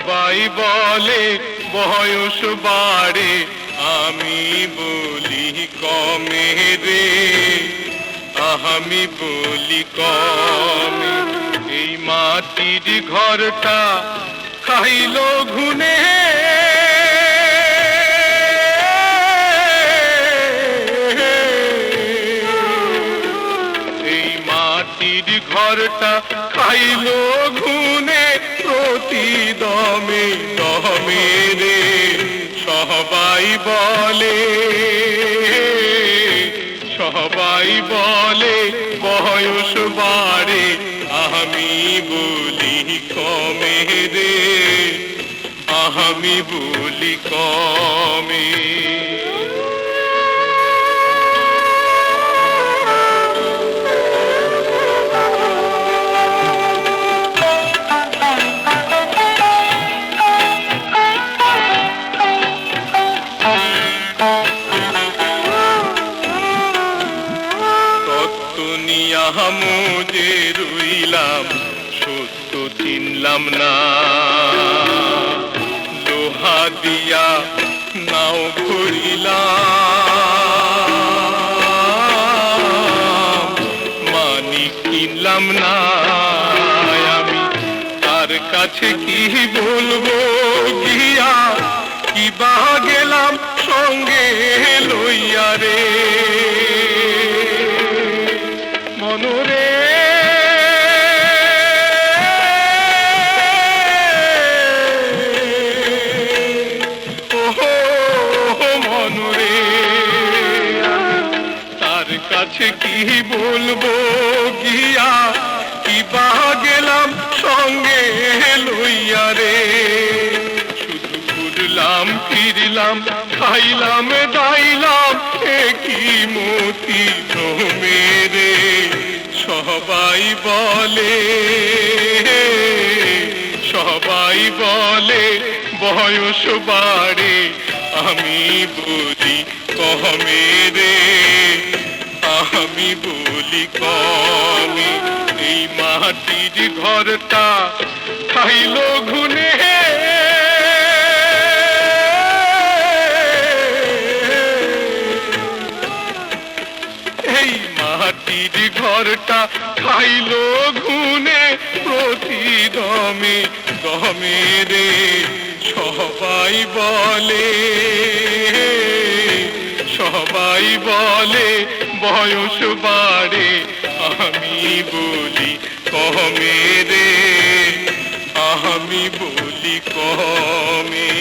সবাই বলে বয়স বাড়ে, আমি বলি কমে রে, আমি বলি কমে। এই মাটির ঘরটা খাইলো ঘুনে, এই মাটির ঘরটা খাইলো ঘুনে, প্রতি দমে দমে রে। সবাই বলে, সবাই বলে বয়স বাড়ে, আমি বলি কমে রে, আমি বলি কমে। যে রইলাম সত্য চিনলাম না, লোহা দিয়া নাও ভরিলাম, মানিক কিনলাম না আমি। তার কাছে কি বলবো গিয়া, কিবা গেলাম সঙ্গে লইয়া রে। মনরে কাছে কি বলবো গিয়া, কিবা গেলাম সঙ্গে লইয়া রে। শুধু ঘুরলাম ফিরলাম খাইলাম দাইলাম, কি মতি মেরে। সবাই বলে, সবাই বলে বয়স বাড়ে, আমি বলি কমে রে, আমি বলি কমে। এই মাটির ঘরটা খাইলো ঘুনে, এই মাটির ঘরটা খাইলো ঘুনে, প্রতি দমে দমে রে। সবাই বলে, সবাই বলে বয়স বাড়ে, আমি বলি কমে রে, আমি বলি কমে।